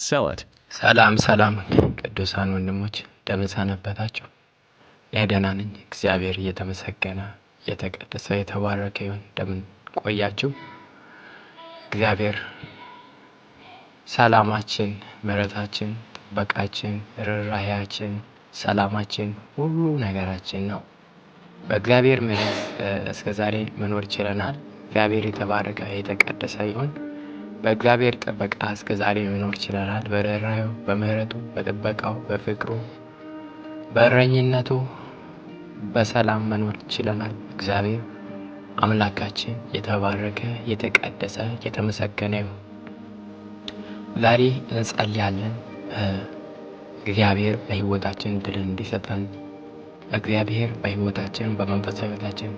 Sell it. ሰላም ሰላም ቅዱሳን ወንድሞች እንደምን ሰነበታችሁ? ደህና ነኝ። እግዚአብሔር እየተመሰገነ የተቀደሰ የተባረከ ይሁን። እንደምን ቆያችሁ? እግዚአብሔር ሰላማችን፣ ምሕረታችን፣ ጥበቃችን፣ ርኅራኄያችን፣ ሰላማችን ሁሉ ነገራችን ነው። በእግዚአብሔር ምሕረት እስከዛሬ መኖር ችለናል። እግዚአብሔር የተባረከ የተቀደሰ ይሁን። በእግዚአብሔር ጥበቃ እስከዛሬ መኖር ችለናል። በርኅራኄው፣ በምሕረቱ፣ በጥበቃው፣ በፍቅሩ፣ በእረኝነቱ በሰላም መኖር ችለናል። እግዚአብሔር አምላካችን የተባረከ የተቀደሰ የተመሰገነ ይሁን። ዛሬ እንጸልያለን። እግዚአብሔር በሕይወታችን ድል እንዲሰጠን፣ እግዚአብሔር በሕይወታችን በመንፈሳዊ ሕይወታችን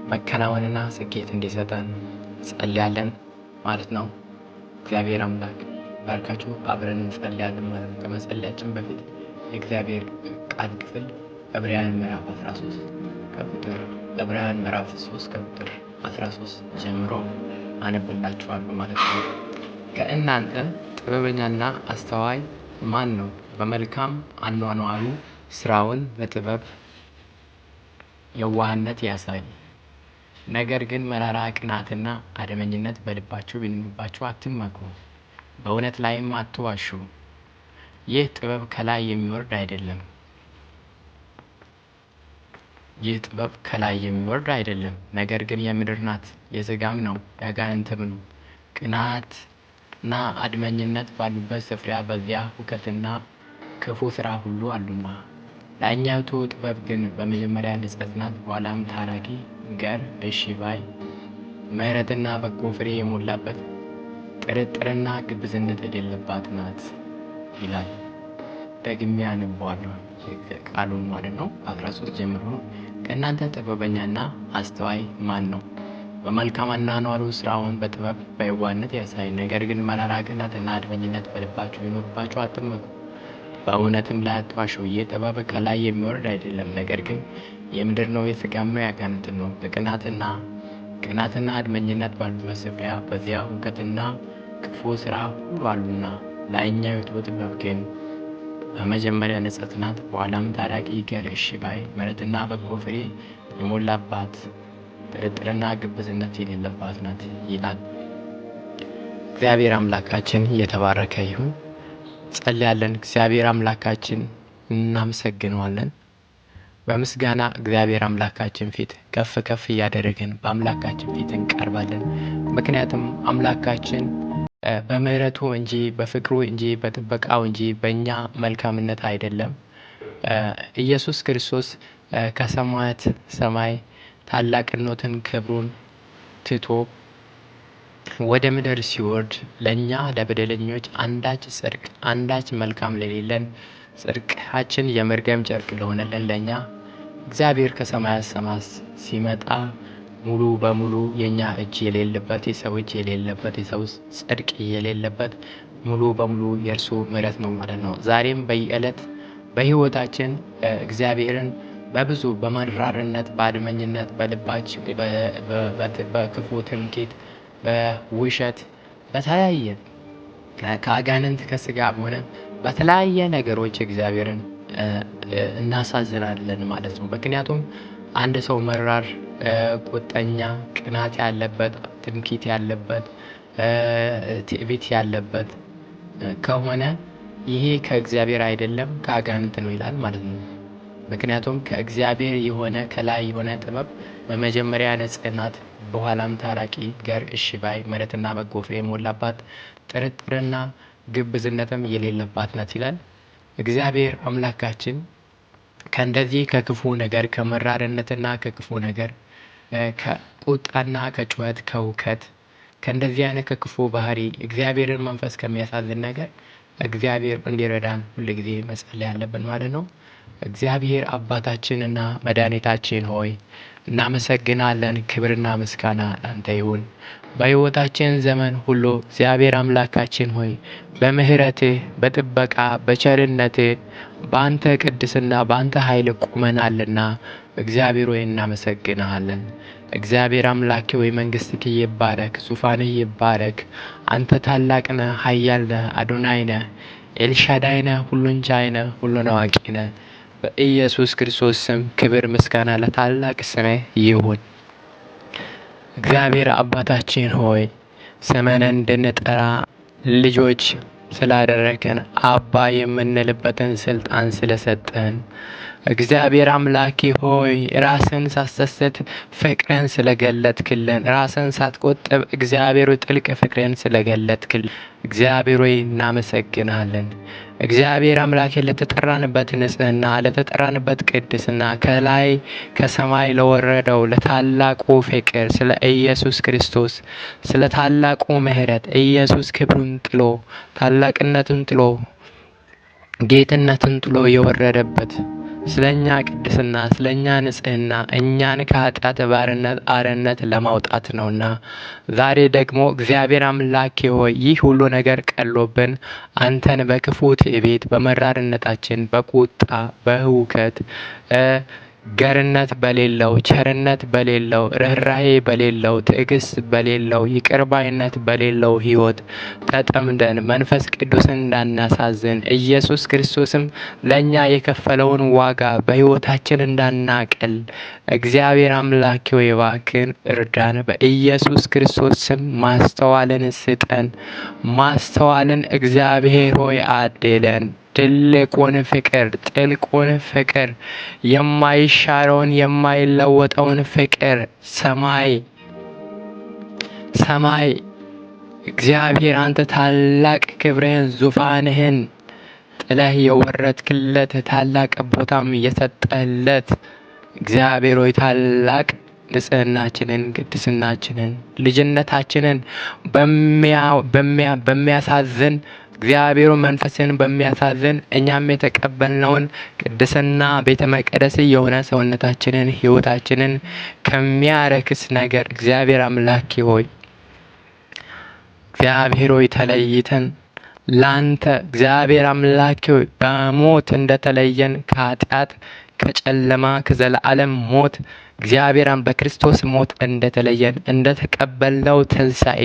መከናወንና ስኬት እንዲሰጠን እንጸልያለን ማለት ነው። እግዚአብሔር አምላክ ባርካችሁ። አብረን እንጸልያለን ማለት ነው። ከመጸለያችን በፊት የእግዚአብሔር ቃል ክፍል ዕብራውያን ምዕራፍ 3 ከቁጥር 13 ጀምሮ አነብላችኋለሁ ማለት ነው። ከእናንተ ጥበበኛና አስተዋይ ማን ነው? በመልካም አኗኗሩ ስራውን በጥበብ የዋህነት ያሳይ። ነገር ግን መራራ ቅናትና አድመኝነት በልባችሁ ቢኖርባችሁ አትመኩ፣ በእውነት ላይም አትዋሹ። ይህ ጥበብ ከላይ የሚወርድ አይደለም፣ ነገር ግን የምድር ናት፣ የሥጋም ነው፣ የአጋንንትም ነው። ቅናትና አድመኝነት ባሉበት ስፍራ በዚያ ሁከትና ክፉ ሥራ ሁሉ አሉና። ላይኛይቱ ጥበብ ግን በመጀመሪያ ንጽሕት ናት፣ በኋላም ታራቂ፣ ገር፣ እሺ ባይ፣ ምሕረትና በጎ ፍሬ የሞላበት፣ ጥርጥርና ግብዝነት የሌለባት ናት ይላል። ደግሜ አነበዋለሁ ቃሉን ማለት ነው። 13 ጀምሮ ከእናንተ ጥበበኛና አስተዋይ ማን ነው? በመልካም አኗኗሩ ስራውን በጥበብ በየዋህነት ያሳይ። ነገር ግን መራራ ቅናትና አድመኝነት በልባችሁ ቢኖርባችሁ አትመኩ፣ በእውነትም ላይ አትዋሹ። ይህ ጥበብ ከላይ የሚወርድ አይደለም፣ ነገር ግን የምድር ነው፣ የሥጋም ነው፣ የአጋንንትም ነው። ቅናትና አድመኝነት ባሉበት ስፍራ በዚያ ሁከትና ክፉ ሥራ ሁሉ አሉና። ላይኛይቱ ጥበብ ግን በመጀመሪያ ንጽሕት ናት፣ በኋላም ታራቂ፣ ገር፣ እሺ ባይ፣ ምሕረትና በጎ ፍሬ የሞላባት፣ ጥርጥርና ግብዝነት የሌለባት ናት ይላል። እግዚአብሔር አምላካችን የተባረከ ይሁን። ጸልያለን። እግዚአብሔር አምላካችን እናመሰግነዋለን። በምስጋና እግዚአብሔር አምላካችን ፊት ከፍ ከፍ እያደረግን በአምላካችን ፊት እንቀርባለን። ምክንያቱም አምላካችን በምሕረቱ እንጂ በፍቅሩ እንጂ በጥበቃው እንጂ በእኛ መልካምነት አይደለም። ኢየሱስ ክርስቶስ ከሰማያት ሰማይ ታላቅነትን ክብሩን ትቶ ወደ ምድር ሲወርድ ለእኛ ለበደለኞች አንዳች መልካም ለሌለን ጽድቃችን የመርገም ጨርቅ ለሆነልን ለእኛ እግዚአብሔር ከሰማያት ሰማያት ሲመጣ ሙሉ በሙሉ የእኛ እጅ የሌለበት፣ የሰው እጅ የሌለበት፣ የሰው ጽድቅ የሌለበት ሙሉ በሙሉ የእርሱ ምሕረት ነው ማለት ነው። ዛሬም በየዕለት በሕይወታችን እግዚአብሔርን በብዙ በመራርነት በአድመኝነት በልባችን በክፉ ትምክህት በውሸት በተለያየ ከአጋንንት ከሥጋ ሆነ በተለያየ ነገሮች እግዚአብሔርን እናሳዝናለን ማለት ነው። ምክንያቱም አንድ ሰው መራር፣ ቁጠኛ፣ ቅናት ያለበት፣ ትምክህት ያለበት፣ ትዕቢት ያለበት ከሆነ ይሄ ከእግዚአብሔር አይደለም ከአጋንንት ነው ይላል ማለት ነው። ምክንያቱም ከእግዚአብሔር የሆነ ከላይ የሆነ ጥበብ በመጀመሪያ ንጽሕት ናት፣ በኋላም ታራቂ፣ ገር፣ እሺ ባይ፣ ምሕረትና በጎ ፍሬ የሞላባት፣ ጥርጥርና ግብዝነትም የሌለባት ናት ይላል። እግዚአብሔር አምላካችን ከእንደዚህ ከክፉ ነገር ከመራርነትና ከክፉ ነገር ከቁጣና ከጩኸት ከሁከት ከእንደዚህ አይነት ከክፉ ባህሪ እግዚአብሔርን መንፈስ ከሚያሳዝን ነገር እግዚአብሔር እንዲረዳን ሁልጊዜ መጸለይ ያለብን ማለት ነው። እግዚአብሔር አባታችንና መድኃኒታችን ሆይ እናመሰግናለን። ክብርና ምስጋና ላንተ ይሁን። በሕይወታችን ዘመን ሁሉ እግዚአብሔር አምላካችን ሆይ በምሕረትህ፣ በጥበቃ፣ በቸርነትህ በአንተ ቅድስና በአንተ ኃይል ቁመናልና እግዚአብሔር ሆይ እናመሰግንሃለን። እግዚአብሔር አምላኬ ሆይ መንግሥትህ ይባረክ፣ ዙፋንህ ይባረክ። አንተ ታላቅ ነህ፣ ኃያል ነህ፣ አዶናይ ነህ፣ ኤልሻዳይ ነህ፣ ሁሉን ቻይ ነህ፣ ሁሉን አዋቂ ነህ። በኢየሱስ ክርስቶስ ስም ክብር ምስጋና ለታላቅ ስምህ ይሁን። እግዚአብሔር አባታችን ሆይ ስምህን እንድንጠራ ልጆች ስላደረገን አባ የምንልበትን ስልጣን ስለሰጠን እግዚአብሔር አምላኬ ሆይ ራስን ሳትሰስት ፍቅርን ስለገለጥክልን ራስን ሳትቆጥብ እግዚአብሔር ጥልቅ ፍቅርን ስለገለጥክልን እግዚአብሔር ሆይ እናመሰግናለን። እግዚአብሔር አምላኬ ለተጠራንበት ንጽህና ለተጠራንበት ቅድስና ከላይ ከሰማይ ለወረደው ለታላቁ ፍቅር ስለ ኢየሱስ ክርስቶስ ስለ ታላቁ ምሕረት ኢየሱስ ክብሩን ጥሎ ታላቅነትን ጥሎ ጌትነትን ጥሎ የወረደበት ስለኛ ቅድስና ስለኛ ንጽህና እኛን ከኃጢአት ባርነት አርነት ለማውጣት ነውና ዛሬ ደግሞ እግዚአብሔር አምላኬ ሆይ ይህ ሁሉ ነገር ቀሎብን አንተን በክፉ ትዕቢት በመራርነታችን በቁጣ በሁከት ገርነት በሌለው ቸርነት በሌለው ርኅራኄ በሌለው ትዕግስት በሌለው ይቅርባይነት በሌለው ሕይወት ተጠምደን መንፈስ ቅዱስን እንዳናሳዝን ኢየሱስ ክርስቶስም ለእኛ የከፈለውን ዋጋ በሕይወታችን እንዳናቀል እግዚአብሔር አምላኬ ሆይ እባክህን እርዳን። በኢየሱስ ክርስቶስ ስም ማስተዋልን ስጠን። ማስተዋልን እግዚአብሔር ሆይ አድለን። ትልቁን ፍቅር ጥልቁን ፍቅር የማይሻረውን የማይለወጠውን ፍቅር ሰማይ እግዚአብሔር አንተ ታላቅ ክብርህን ዙፋንህን ጥለህ የወረድክለት ታላቅ ቦታም የሰጠለት እግዚአብሔር ሆይ ታላቅ ንጽህናችንን ቅድስናችንን ልጅነታችንን በሚያሳዝን እግዚአብሔር መንፈስን በሚያሳዝን እኛም የተቀበልነውን ቅድስና ቤተ መቅደስ የሆነ ሰውነታችንን ሕይወታችንን ከሚያረክስ ነገር እግዚአብሔር አምላኬ ሆይ እግዚአብሔር ሆይ ተለይተን ላንተ እግዚአብሔር አምላኬ ሆይ በሞት እንደተለየን ከኃጢአት ከጨለማ ከዘላለም ሞት እግዚአብሔርን በክርስቶስ ሞት እንደተለየን እንደተቀበልነው ትንሣኤ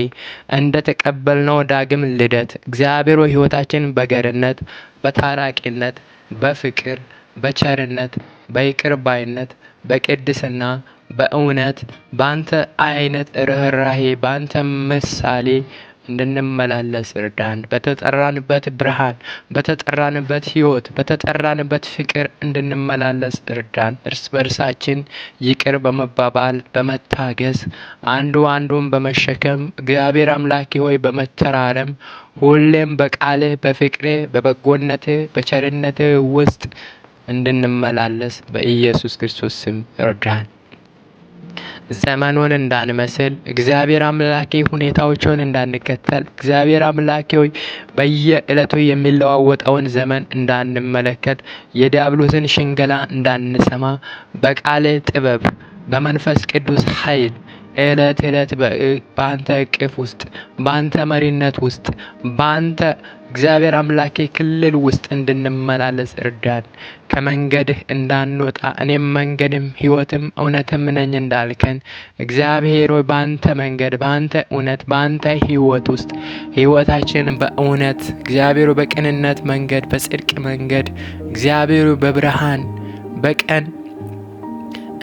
እንደተቀበልነው ዳግም ልደት እግዚአብሔር ሕይወታችን በገርነት በታራቂነት በፍቅር በቸርነት በይቅር ባይነት በቅድስና በእውነት በአንተ አይነት ርኅራኄ በአንተ ምሳሌ እንድንመላለስ እርዳን። በተጠራንበት ብርሃን በተጠራንበት ሕይወት በተጠራንበት ፍቅር እንድንመላለስ እርዳን። እርስ በርሳችን ይቅር በመባባል በመታገስ አንዱ አንዱን በመሸከም እግዚአብሔር አምላኬ ሆይ በመተራረም ሁሌም በቃልህ በፍቅርህ በበጎነትህ በቸርነትህ ውስጥ እንድንመላለስ በኢየሱስ ክርስቶስ ስም እርዳን። ዘመኑን እንዳንመስል እግዚአብሔር አምላኬ ሁኔታዎችን እንዳንከተል እግዚአብሔር አምላኬ ሆይ በየዕለቱ የሚለዋወጠውን ዘመን እንዳንመለከት የዲያብሎስን ሽንገላ እንዳንሰማ በቃል ጥበብ በመንፈስ ቅዱስ ኃይል ዕለት በአንተ እቅፍ ውስጥ በአንተ መሪነት ውስጥ በአንተ እግዚአብሔር አምላኬ ክልል ውስጥ እንድንመላለስ እርዳን። ከመንገድህ እንዳንወጣ እኔም መንገድም ሕይወትም እውነትም ነኝ እንዳልከን እግዚአብሔር ሆይ በአንተ መንገድ በአንተ እውነት በአንተ ሕይወት ውስጥ ሕይወታችን በእውነት እግዚአብሔር በቅንነት መንገድ በጽድቅ መንገድ እግዚአብሔር በብርሃን በቀን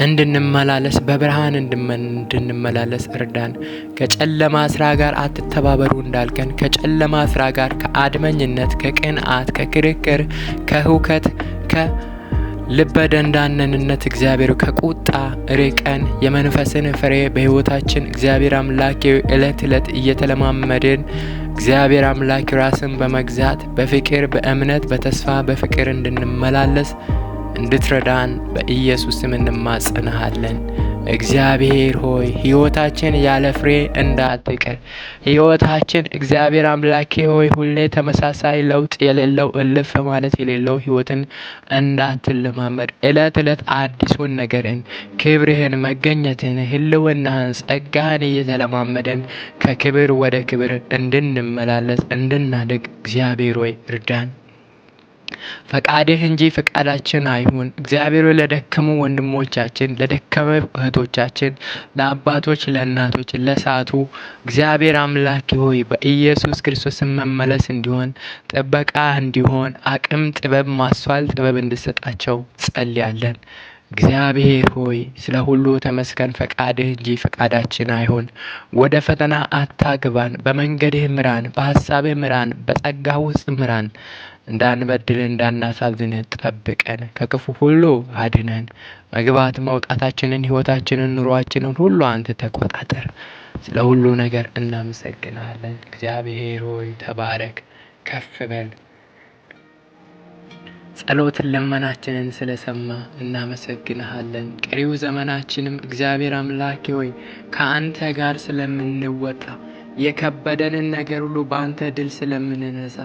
እንድንመላለስ በብርሃን እንድንመላለስ እርዳን። ከጨለማ ስራ ጋር አትተባበሩ እንዳልከን ከጨለማ ስራ ጋር ከአድመኝነት ከቅንዓት ከክርክር ከሁከት ከልበ ደንዳንነት እግዚአብሔር ከቁጣ ርቀን የመንፈስን ፍሬ በሕይወታችን እግዚአብሔር አምላኬ ዕለት እየተለማመድን እግዚአብሔር አምላኬ ራስን በመግዛት በፍቅር በእምነት በተስፋ በፍቅር እንድንመላለስ እንድትረዳን በኢየሱስ ስም እንማጸንሃለን። እግዚአብሔር ሆይ ሕይወታችን ያለ ፍሬ እንዳትቀር ሕይወታችን እግዚአብሔር አምላኬ ሆይ ሁሌ ተመሳሳይ ለውጥ የሌለው እልፍ ማለት የሌለው ሕይወትን እንዳትለማመድ ዕለት አዲሱን ነገርን ክብርህን መገኘትን ህልውናህን ጸጋህን እየተለማመደን ከክብር ወደ ክብር እንድንመላለስ እንድናድግ እግዚአብሔር ሆይ እርዳን። ፈቃድህ እንጂ ፈቃዳችን አይሁን። እግዚአብሔር ለደከሙ ወንድሞቻችን፣ ለደከመ እህቶቻችን፣ ለአባቶች፣ ለእናቶች፣ ለሳቱ እግዚአብሔር አምላክ ሆይ በኢየሱስ ክርስቶስ መመለስ እንዲሆን፣ ጥበቃ እንዲሆን፣ አቅም፣ ጥበብ፣ ማስተዋል ጥበብ እንድሰጣቸው ጸልያለን። እግዚአብሔር ሆይ ስለ ሁሉ ተመስገን። ፈቃድህ እንጂ ፈቃዳችን አይሁን። ወደ ፈተና አታግባን፣ በመንገድህ ምራን፣ በሐሳብህ ምራን፣ በጸጋ ውስጥ ምራን። እንዳንበድል እንዳናሳዝን ጠብቀን፣ ከክፉ ሁሉ አድነን። መግባት መውጣታችንን፣ ሕይወታችንን፣ ኑሯችንን ሁሉ አንተ ተቆጣጠር። ስለ ሁሉ ነገር እናመሰግናለን። እግዚአብሔር ሆይ ተባረክ፣ ከፍ በል። ጸሎትን ልመናችንን ስለሰማ እናመሰግንሃለን። ቀሪው ዘመናችንም እግዚአብሔር አምላኬ ሆይ ከአንተ ጋር ስለምንወጣ የከበደንን ነገር ሁሉ በአንተ ድል ስለምንነሳ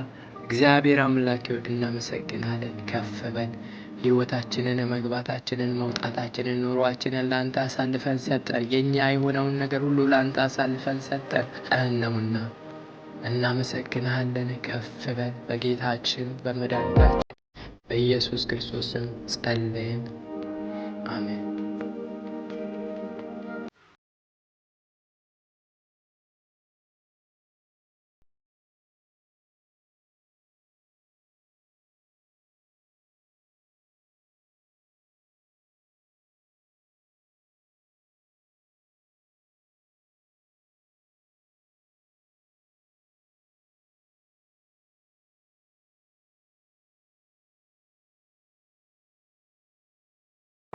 እግዚአብሔር አምላኬ ሆይ እናመሰግንሃለን። ከፍ በል። ሕይወታችንን፣ መግባታችንን፣ መውጣታችንን፣ ኑሯችንን ለአንተ አሳልፈን ሰጠን። የኛ የሆነውን ነገር ሁሉ ለአንተ አሳልፈን ሰጠን ነውና እናመሰግንሃለን። ከፍ በል። በጌታችን በመድኃኒታችን በኢየሱስ ክርስቶስ ስም ጸልየን፣ አሜን።